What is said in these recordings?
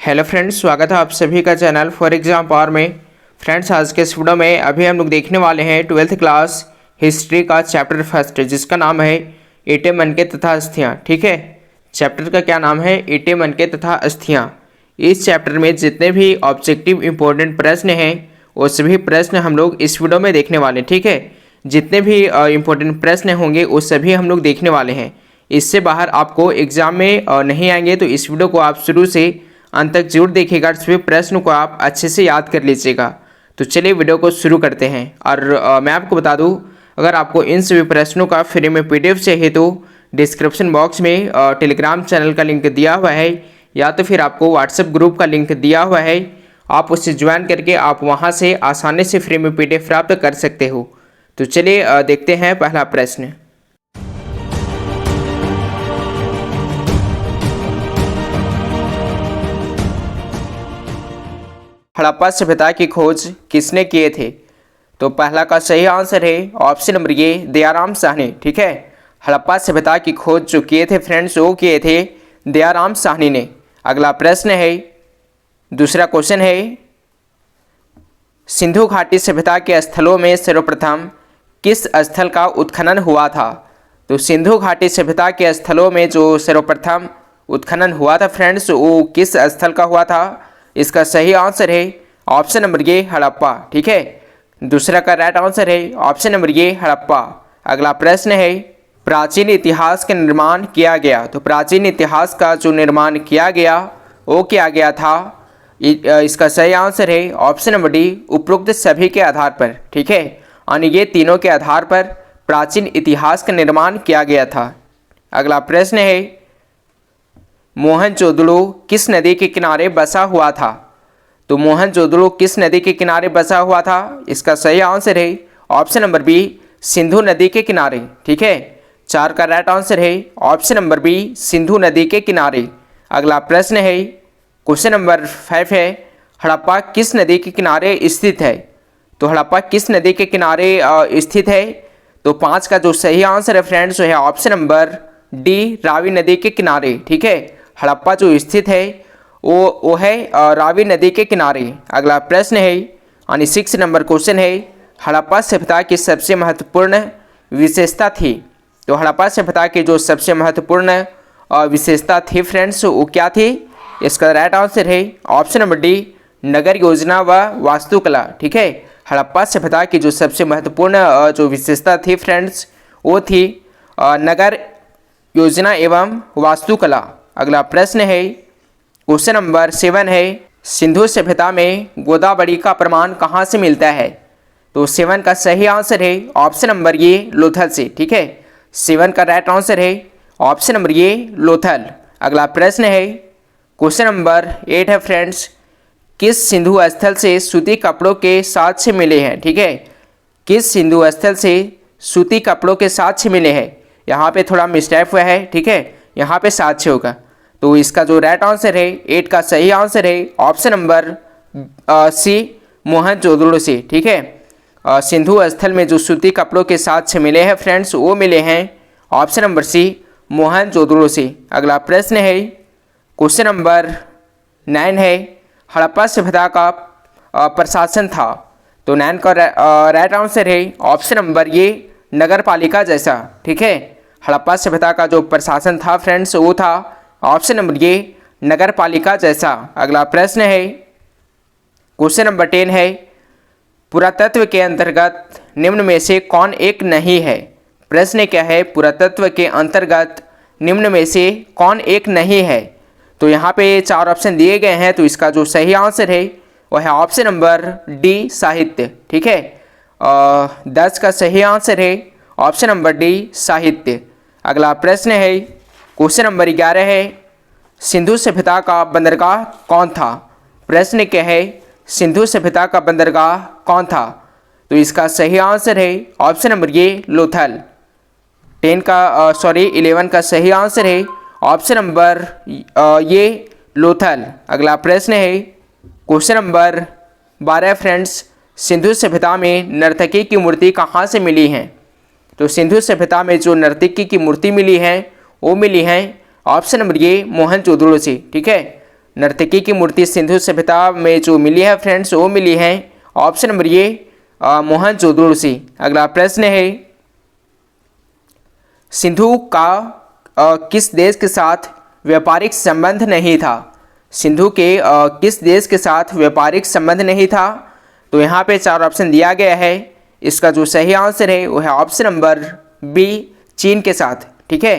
Hello friends, स्वागत है आप सभी का चैनल फॉर एग्जाम पावर में। फ्रेंड्स, आज के इस वीडियो में अभी हम लोग देखने वाले हैं 12th क्लास हिस्ट्री का चैप्टर फर्स्ट, जिसका नाम है ईंटें मनके तथा अस्थियां। ठीक है, चैप्टर का क्या नाम है? ईंटें मनके तथा अस्थियां। इस चैप्टर में जितने भी ऑब्जेक्टिव इंपॉर्टेंट प्रश्न हैं वो सभी प्रश्न हम लोग इस वीडियो में देखने वाले हैं। ठीक है, जितने भी इंपॉर्टेंट प्रश्न होंगे वो सभी हम लोग देखने वाले हैं। इससे बाहर आपको एग्जाम में नहीं आएंगे, तो इस वीडियो को आप शुरू से अंत तक जरूर देखिएगा, सभी प्रश्न को आप अच्छे से याद कर लीजिएगा। तो चलिए वीडियो को शुरू करते हैं। और मैं आपको बता दूं, अगर आपको इन सभी प्रश्नों का फ्री में पीडीएफ चाहिए तो डिस्क्रिप्शन बॉक्स में टेलीग्राम चैनल का लिंक दिया हुआ है, या तो फिर आपको व्हाट्सएप ग्रुप का लिंक दिया हुआ है। आप उससे ज्वाइन करके आप वहाँ से आसानी से फ्री में पीडीएफ प्राप्त कर सकते हो। तो चलिए देखते हैं पहला प्रश्न। हड़प्पा सभ्यता की खोज किसने किए थे? तो पहला का सही आंसर है option number A, Dayaram Sahni. ठीक है, हड़प्पा सभ्यता की खोज जो किए थे फ्रेंड्स, वो किए थे दयाराम साहनी ने। अगला प्रश्न है, दूसरा क्वेश्चन है, सिंधु घाटी सभ्यता के स्थलों में सर्वप्रथम किस स्थल का उत्खनन हुआ था? तो सिंधु घाटी सभ्यता के स्थलों में जो सर्वप्रथम उत्खनन हुआ था फ्रेंड्स, वो किस स्थल का हुआ था? इसका सही आंसर है ऑप्शन नंबर ए, हड़प्पा। ठीक है, दूसरा का राइट आंसर है ऑप्शन नंबर ए, हड़प्पा। अगला प्रश्न है, प्राचीन इतिहास का निर्माण किया गया। तो प्राचीन इतिहास का जो निर्माण किया गया वो किया गया था, इसका सही आंसर है ऑप्शन नंबर डी, उपरोक्त सभी के आधार पर। ठीक है, यानी ये तीनों के आधार पर प्राचीन इतिहास का निर्माण किया गया था। अगला प्रश्न है, मोहनजोदड़ो किस नदी के किनारे बसा हुआ था? तो मोहनजोदड़ो किस नदी के किनारे बसा हुआ था? इसका सही आंसर है ऑप्शन नंबर बी, सिंधु नदी के किनारे। ठीक है, 4 का राइट आंसर है ऑप्शन नंबर बी, सिंधु नदी के किनारे। अगला प्रश्न है, क्वेश्चन नंबर 5 है, हड़प्पा किस नदी के किनारे स्थित है? तो हड़प्पा किस नदी के किनारे स्थित है? तो 5 का जो सही आंसर है फ्रेंड्स, वो है ऑप्शन नंबर डी, रावी नदी के किनारे। ठीक है, हड़प्पा जो स्थित है वो है रावी नदी के किनारे। अगला प्रश्न है, यानी 6 नंबर क्वेश्चन है, हड़प्पा सभ्यता की सबसे महत्वपूर्ण विशेषता थी। तो हड़प्पा सभ्यता की जो सबसे महत्वपूर्ण विशेषता थी फ्रेंड्स, वो क्या थी? इसका राइट आंसर है ऑप्शन नंबर डी, नगर योजना व वास्तुकला। ठीक है, हड़प्पा सभ्यता की जो सबसे महत्वपूर्ण जो विशेषता थी फ्रेंड्स, वो थी नगर योजना एवं वास्तुकला। अगला प्रश्न है, क्वेश्चन नंबर 7 है, सिंधु सभ्यता में गोदावरी का प्रमाण कहाँ से मिलता है? तो 7 का सही आंसर है ऑप्शन नंबर ए, लोथल से। ठीक है, 7 का राइट आंसर है ऑप्शन नंबर ए, लोथल। अगला प्रश्न है, क्वेश्चन नंबर 8 है फ्रेंड्स, किस सिंधु स्थल से सूती कपड़ों के साक्ष्य मिले हैं? ठीक है, किस सिंधु स्थल से सूती कपड़ों के साक्ष्य मिले हैं? यहाँ पे थोड़ा मिस्टेक हुआ है। ठीक है, यहाँ पे साक्ष्य होगा, तो इसका जो राइट आंसर है 8 का सही आंसर है ऑप्शन नंबर सी, मोहनजोदड़ो से। ठीक है, सिंधु स्थल में जो सूती कपड़ों के साक्ष्य मिले हैं फ्रेंड्स, वो मिले हैं ऑप्शन नंबर सी, मोहनजोदड़ो से। अगला प्रश्न है, क्वेश्चन नंबर 9 है, हड़प्पा सभ्यता का प्रशासन था। तो 9 का राइट आंसर है ऑप्शन नंबर ए, नगर पालिका जैसा। ठीक है, हड़प्पा सभ्यता का जो प्रशासन था फ्रेंड्स, वो था ऑप्शन नंबर ए, नगर पालिका जैसा। अगला प्रश्न है, क्वेश्चन नंबर 10 है, पुरातत्व के अंतर्गत निम्न में से कौन एक नहीं है? प्रश्न क्या है, पुरातत्व के अंतर्गत निम्न में से कौन एक नहीं है? तो यहाँ पे 4 ऑप्शन दिए गए हैं, तो इसका जो सही आंसर है वह है ऑप्शन नंबर डी, साहित्य। ठीक है, 10 का सही आंसर है ऑप्शन नंबर डी, साहित्य। अगला प्रश्न है, क्वेश्चन नंबर 11 है, सिंधु सभ्यता का बंदरगाह कौन था? प्रश्न क्या है, सिंधु सभ्यता का बंदरगाह कौन था? तो इसका सही आंसर है ऑप्शन नंबर ए, लोथल। 11 का सही आंसर है ऑप्शन नंबर ये, लोथल। अगला प्रश्न है, क्वेश्चन नंबर 12 फ्रेंड्स, सिंधु सभ्यता में नर्तकी की मूर्ति कहाँ से मिली है? तो सिंधु सभ्यता में जो नर्तकी की मूर्ति मिली है वो मिली है ऑप्शन नंबर ए, मोहनजोदड़ो से। ठीक है, नर्तकी की मूर्ति सिंधु सभ्यता में जो मिली है फ्रेंड्स, वो मिली है ऑप्शन नंबर ये मोहनजोदड़ो से। अगला प्रश्न है, सिंधु का किस देश के साथ व्यापारिक संबंध नहीं था? सिंधु के किस देश के साथ व्यापारिक संबंध नहीं था? तो यहाँ पे 4 ऑप्शन दिया गया है। इसका जो सही आंसर है वो है ऑप्शन नंबर बी, चीन के साथ। ठीक है।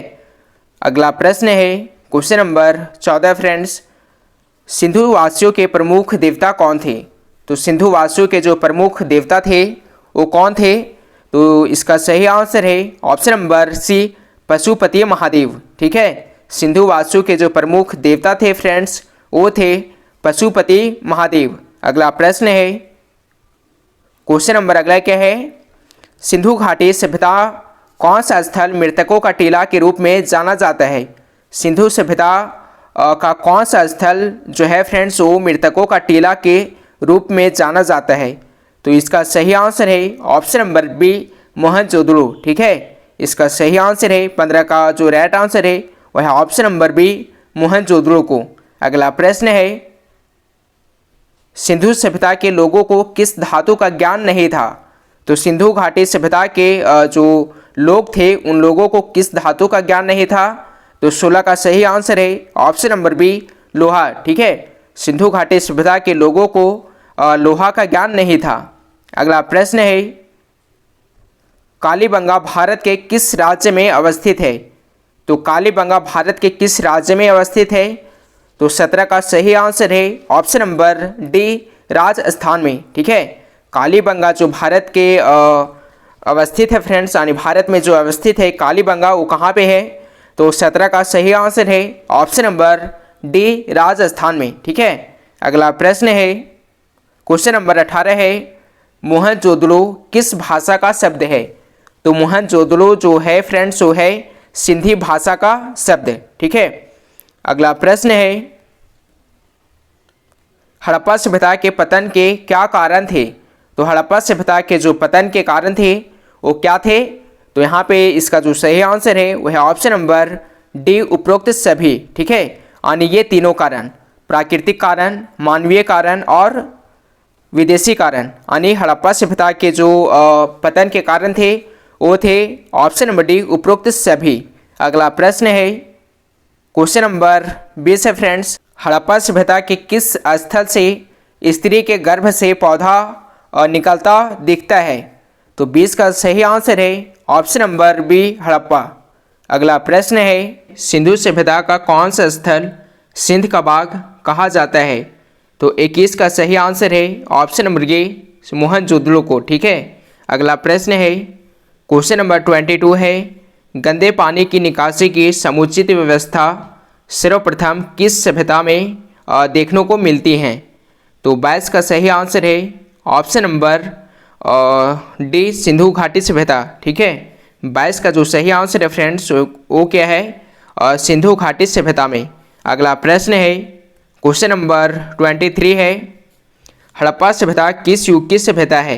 अगला प्रश्न है क्वेश्चन नंबर 14 फ्रेंड्स, सिंधु वासियों के प्रमुख देवता कौन थे? तो सिंधु वासियों के जो प्रमुख देवता थे वो कौन थे? तो इसका सही आंसर है option number C, Pashupati Mahadev. ठीक है। सिंधु वासियों के जो प्रमुख देवता थे फ्रेंड्स वो थे पशुपति महादेव। अगला प्रश्न है क्वेश्चन नंबर अगला क्या है, सिंधु घाटी सभ्यता कौन सा स्थल मृतकों का टीला के रूप में जाना जाता है? सिंधु सभ्यता का कौन सा स्थल जो है फ्रेंड्स वो मृतकों का टीला के रूप में जाना जाता है? तो इसका सही आंसर है ऑप्शन नंबर बी, मोहनजोदड़ो। ठीक है। इसका सही आंसर है 15 का जो राइट आंसर है वह है ऑप्शन नंबर बी, मोहनजोदड़ो को। अगला प्रश्न है, सिंधु सभ्यता के लोगों को किस धातु का ज्ञान नहीं था? तो सिंधु घाटी सभ्यता के जो लोग थे उन लोगों को किस धातु का ज्ञान नहीं था? तो 16 का सही आंसर है ऑप्शन नंबर बी, लोहा। ठीक है। सिंधु घाटी सभ्यता के लोगों को लोहा का ज्ञान नहीं था। अगला प्रश्न है, कालीबंगा भारत के किस राज्य में अवस्थित है? तो कालीबंगा भारत के किस राज्य में अवस्थित है? तो 17 का सही आंसर है ऑप्शन नंबर डी, राजस्थान में। ठीक है। कालीबंगा जो भारत के अवस्थित है फ्रेंड्स, यानी भारत में जो अवस्थित है कालीबंगा वो कहाँ पे है? तो 17 का सही आंसर है ऑप्शन नंबर डी, राजस्थान में। ठीक है। अगला प्रश्न है क्वेश्चन नंबर 18 है, मोहनजोदड़ो किस भाषा का शब्द है? तो मोहनजोदड़ो जो है फ्रेंड्स वो है सिंधी भाषा का शब्द। ठीक है। अगला प्रश्न है, हड़प्पा सभ्यता के पतन के क्या कारण थे? तो हड़प्पा सभ्यता के जो पतन के कारण थे वो क्या थे? तो यहाँ पे इसका जो सही आंसर है वह है ऑप्शन नंबर डी, उपरोक्त सभी। ठीक है। यानी ये तीनों कारण, प्राकृतिक कारण, मानवीय कारण और विदेशी कारण, यानी हड़प्पा सभ्यता के जो पतन के कारण थे वो थे ऑप्शन नंबर डी, उपरोक्त सभी। अगला प्रश्न है क्वेश्चन नंबर 20 है फ्रेंड्स, हड़प्पा सभ्यता के किस स्थल से स्त्री के गर्भ से पौधा निकलता दिखता है? तो 20 का सही आंसर है ऑप्शन नंबर बी, हड़प्पा। अगला प्रश्न है, सिंधु सभ्यता का कौन सा स्थल सिंध का बाग कहा जाता है? तो 21 का सही आंसर है ऑप्शन नंबर ए, मोहनजोदड़ो को। ठीक है। अगला प्रश्न है क्वेश्चन नंबर 22 है, गंदे पानी की निकासी की समुचित व्यवस्था सर्वप्रथम किस सभ्यता में देखने को मिलती हैं? तो 22 का सही आंसर है ऑप्शन नंबर डी, सिंधु घाटी सभ्यता। ठीक है। 22 का जो सही आंसर है फ्रेंड्स वो क्या है? सिंधु घाटी सभ्यता में। अगला प्रश्न है क्वेश्चन नंबर 23 है, हड़प्पा सभ्यता किस युग की सभ्यता है?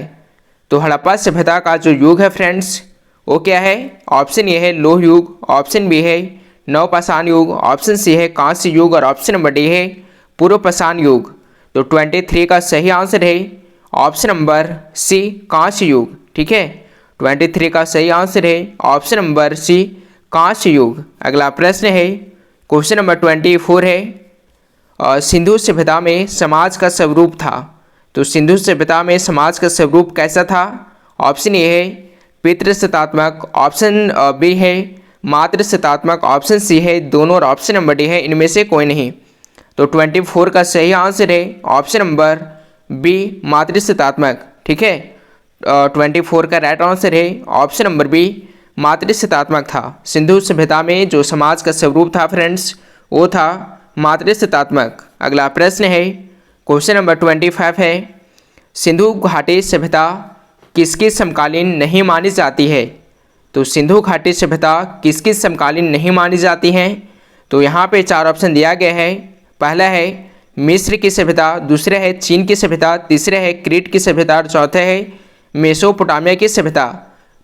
तो हड़प्पा सभ्यता का जो युग है फ्रेंड्स वो क्या है? ऑप्शन ए है लोह युग, ऑप्शन बी है नवपाषाण युग, ऑप्शन सी है कांस्य युग और ऑप्शन नंबर डी है पूर्व पाषाण युग। तो 23 का सही आंसर है ऑप्शन नंबर सी, कांस्य युग। ठीक है। 23 का सही आंसर है ऑप्शन नंबर सी, कांस्य युग। अगला प्रश्न है क्वेश्चन नंबर 24 है, सिंधु सभ्यता में समाज का स्वरूप था। तो सिंधु सभ्यता में समाज का स्वरूप कैसा था? ऑप्शन ए है पितृसत्तात्मक, ऑप्शन बी है मातृसत्तात्मक, ऑप्शन सी है दोनों और ऑप्शन नंबर डी है इनमें से कोई नहीं। तो 24 का सही आंसर है ऑप्शन नंबर बी, मातृसत्तात्मक। ठीक है। 24 का राइट आंसर है ऑप्शन नंबर बी, मातृसत्तात्मक था। सिंधु सभ्यता में जो समाज का स्वरूप था फ्रेंड्स वो था मातृसत्तात्मक। अगला प्रश्न है क्वेश्चन नंबर 25 है, सिंधु घाटी सभ्यता किसकी समकालीन नहीं मानी जाती है? तो सिंधु घाटी सभ्यता किसकी समकालीन नहीं मानी जाती है? तो यहाँ पे 4 ऑप्शन दिया गया है। पहला है मिस्र की सभ्यता, दूसरा है चीन की सभ्यता, तीसरा है क्रीट की सभ्यता और चौथा है मेसोपोटामिया की सभ्यता।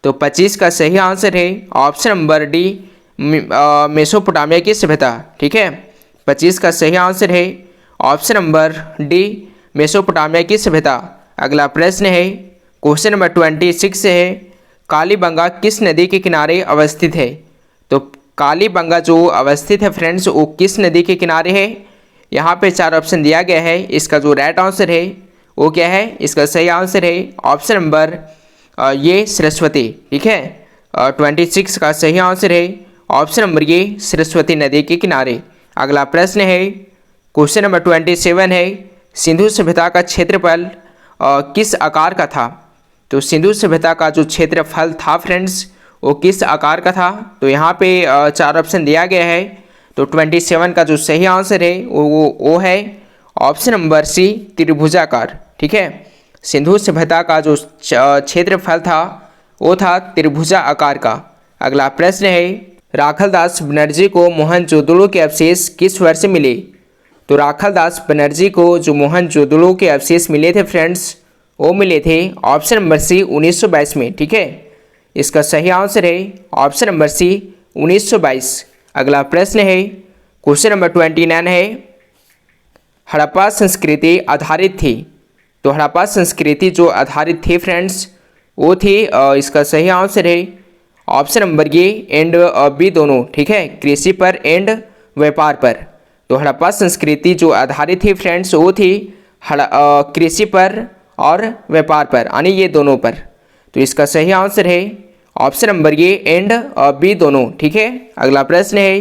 तो 25 का सही आंसर है ऑप्शन नंबर डी, मेसोपोटामिया की सभ्यता। ठीक है। 25 का सही आंसर है ऑप्शन नंबर डी मेसोपोटामिया की सभ्यता। अगला प्रश्न है क्वेश्चन नंबर 26 है, कालीबंगा किस नदी के किनारे अवस्थित है? तो कालीबंगा जो अवस्थित है फ्रेंड्स वो किस नदी के किनारे है? यहाँ पे 4 ऑप्शन दिया गया है। इसका जो राइट आंसर है वो क्या है? इसका सही आंसर है ऑप्शन नंबर ये सरस्वती। ठीक है, 26 का सही आंसर है ऑप्शन नंबर ये सरस्वती नदी के किनारे। अगला प्रश्न है क्वेश्चन नंबर 27 है, सिंधु सभ्यता का क्षेत्रफल किस आकार का था? तो सिंधु सभ्यता का जो क्षेत्रफल था फ्रेंड्स वो किस आकार का था? तो यहाँ पे 4 ऑप्शन दिया गया है। तो 27 का जो सही आंसर है वो है ऑप्शन नंबर सी त्रिभुजाकार। ठीक है, सिंधु सभ्यता का जो क्षेत्रफल था वो था त्रिभुजा आकार का। अगला प्रश्न है, राखलदास बनर्जी को मोहनजोदड़ो के अवशेष किस वर्ष मिले? तो राखलदास बनर्जी को जो मोहनजोदड़ो के अवशेष मिले थे फ्रेंड्स वो मिले थे ऑप्शन नंबर सी 1922 में। ठीक है, इसका सही आंसर है ऑप्शन नंबर सी 1922। अगला प्रश्न है क्वेश्चन नंबर 29 है, हड़प्पा संस्कृति आधारित थी। तो हड़प्पा संस्कृति जो आधारित थी फ्रेंड्स वो थी इसका सही आंसर है ऑप्शन नंबर ये एंड बी दोनों। ठीक है, कृषि पर एंड व्यापार पर। तो हड़प्पा संस्कृति जो आधारित थी फ्रेंड्स वो थी कृषि पर और व्यापार पर, यानी ये दोनों पर। तो इसका सही आंसर है ऑप्शन नंबर ये एंड बी दोनों। ठीक है, अगला प्रश्न है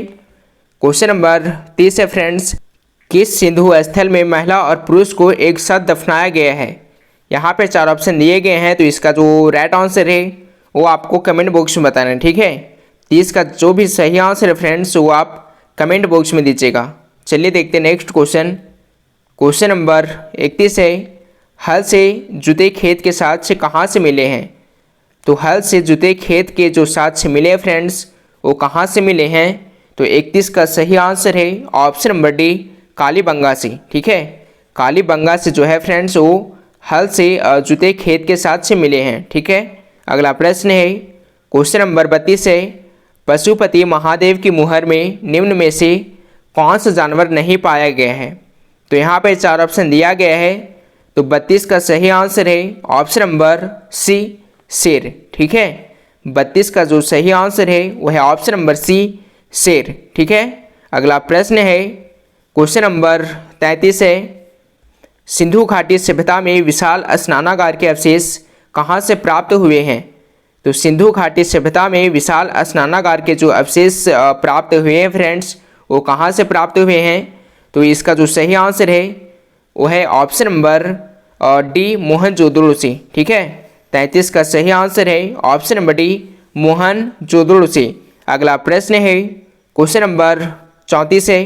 क्वेश्चन नंबर 30 है फ्रेंड्स, किस सिंधु स्थल में महिला और पुरुष को एक साथ दफनाया गया है? यहाँ पे 4 ऑप्शन दिए गए हैं। तो इसका जो राइट आंसर है वो आपको कमेंट बॉक्स में बताना है। ठीक है, 30 का जो भी सही आंसर है फ्रेंड्स वो आप कमेंट बॉक्स में दीजिएगा। चलिए देखते हैं नेक्स्ट क्वेश्चन। क्वेश्चन नंबर 31 है, हल से जुते खेत के साथ से कहाँ से मिले हैं? तो हल से जुते खेत के जो साथ से मिले हैं फ्रेंड्स वो कहाँ से मिले हैं? तो 31 का सही आंसर है ऑप्शन नंबर डी कालीबंगा से। ठीक है, कालीबंगा से जो है फ्रेंड्स वो हल से जुते खेत के साथ से मिले हैं। ठीक है, अगला प्रश्न है क्वेश्चन नंबर 32 है, पशुपति महादेव की मुहर में निम्न में से कौन सा जानवर नहीं पाया गया है? तो यहाँ पे 4 ऑप्शन दिया गया है। तो 32 का सही आंसर है ऑप्शन नंबर सी शेर। ठीक है, 32 का जो सही आंसर है वो है ऑप्शन नंबर सी शेर। ठीक है, अगला प्रश्न है क्वेश्चन नंबर 33 है, सिंधु घाटी सभ्यता में विशाल स्नानागार के अवशेष कहाँ से प्राप्त हुए हैं? तो सिंधु घाटी सभ्यता में विशाल स्नानागार के जो अवशेष प्राप्त हुए हैं फ्रेंड्स वो कहाँ से प्राप्त हुए हैं? तो इसका जो सही आंसर है वो है ऑप्शन नंबर डी मोहनजोदड़ो से। ठीक है, 33 का सही आंसर है ऑप्शन नंबर डी मोहनजोदड़ो से। अगला प्रश्न है क्वेश्चन नंबर 34 है,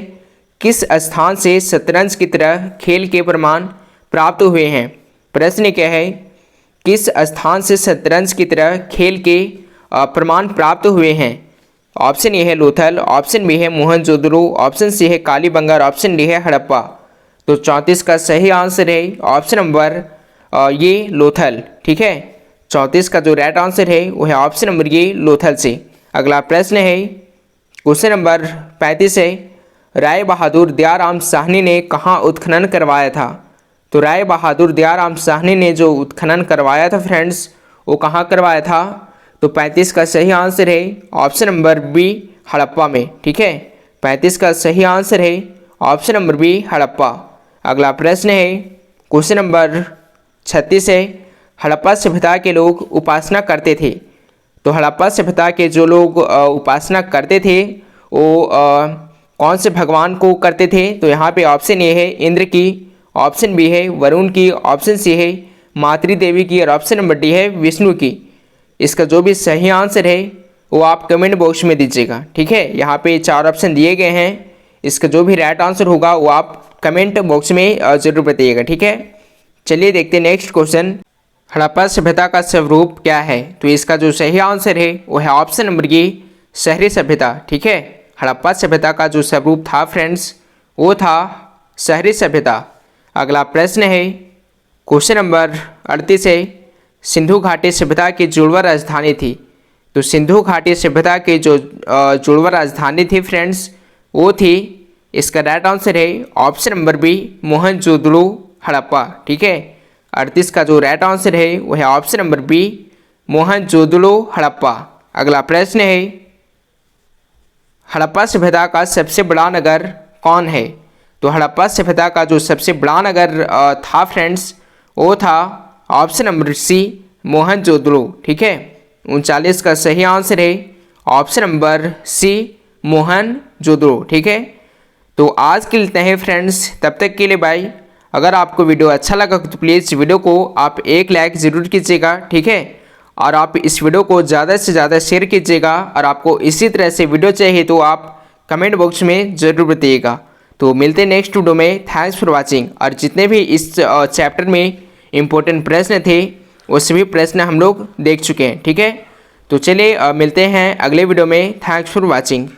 किस स्थान से शतरंज की तरह खेल के प्रमाण प्राप्त हुए हैं? प्रश्न क्या है, किस स्थान से शतरंज की तरह खेल के प्रमाण प्राप्त हुए हैं? ऑप्शन ए है लोथल, ऑप्शन बी है मोहनजोदड़ो, ऑप्शन सी है कालीबंगा और ऑप्शन डी है हड़प्पा। तो 34 का सही आंसर है ऑप्शन नंबर ये लोथल। ठीक है, 34 का जो राइट आंसर है वो है ऑप्शन नंबर ये लोथल से। अगला प्रश्न है क्वेश्चन नंबर 35 है, राय बहादुर दयाराम साहनी ने कहाँ उत्खनन करवाया था? तो राय बहादुर दयाराम साहनी ने जो उत्खनन करवाया था फ्रेंड्स वो कहाँ करवाया था? तो 35 का सही आंसर है ऑप्शन नंबर बी हड़प्पा में। ठीक है, 35 का सही आंसर है ऑप्शन नंबर बी हड़प्पा। अगला प्रश्न है क्वेश्चन नंबर 36 है, हड़प्पा सभ्यता के लोग उपासना करते थे। तो हड़प्पा सभ्यता के जो लोग उपासना करते थे वो कौन से भगवान को करते थे? तो यहाँ पे ऑप्शन ए है इंद्र की, ऑप्शन बी है वरुण की, ऑप्शन सी है मातृ देवी की और ऑप्शन नंबर डी है विष्णु की। इसका जो भी सही आंसर है वो आप कमेंट बॉक्स में दीजिएगा। ठीक है, यहाँ पे 4 ऑप्शन दिए गए हैं। इसका जो भी राइट आंसर होगा वो आप कमेंट बॉक्स में जरूर बताइएगा। ठीक है, चलिए देखते हैं नेक्स्ट क्वेश्चन, हड़प्पा सभ्यता का स्वरूप क्या है? तो इसका जो सही आंसर है वो है ऑप्शन नंबर ये शहरी सभ्यता। ठीक है, हड़प्पा सभ्यता का जो स्वरूप था फ्रेंड्स वो था शहरी सभ्यता। अगला प्रश्न है क्वेश्चन नंबर 38 है, सिंधु घाटी सभ्यता की जुड़वा राजधानी थी। तो सिंधु घाटी सभ्यता की जो जुड़वा राजधानी थी फ्रेंड्स वो थी इसका राइट आंसर है option number B Mohenjodaro Harappa. ठीक है, 38 का जो राइट आंसर है वो है option number B Mohenjodaro Harappa. अगला प्रश्न है हड़प्पा सभ्यता का सबसे बड़ा नगर कौन है? तो हड़प्पा सभ्यता का जो सबसे बड़ा नगर था फ्रेंड्स वो था ऑप्शन नंबर सी मोहनजोदड़ो। ठीक है, 39 का सही आंसर है ऑप्शन नंबर सी मोहनजोदड़ो। ठीक है, तो आज के लिए इतना है फ्रेंड्स, तब तक के लिए बाय। अगर आपको वीडियो अच्छा लगा तो प्लीज़ वीडियो को आप एक लाइक ज़रूर कीजिएगा। ठीक है, और आप इस वीडियो को ज़्यादा से ज़्यादा शेयर कीजिएगा, और आपको इसी तरह से वीडियो चाहिए तो आप कमेंट बॉक्स में ज़रूर बताइएगा। तो मिलते हैं नेक्स्ट वीडियो में। Thanks for watching. और जितने भी इस चैप्टर में इम्पोर्टेंट प्रश्न थे वो सभी प्रश्न हम लोग देख चुके हैं। ठीक है, तो चलिए मिलते हैं अगले वीडियो में। Thanks for watching.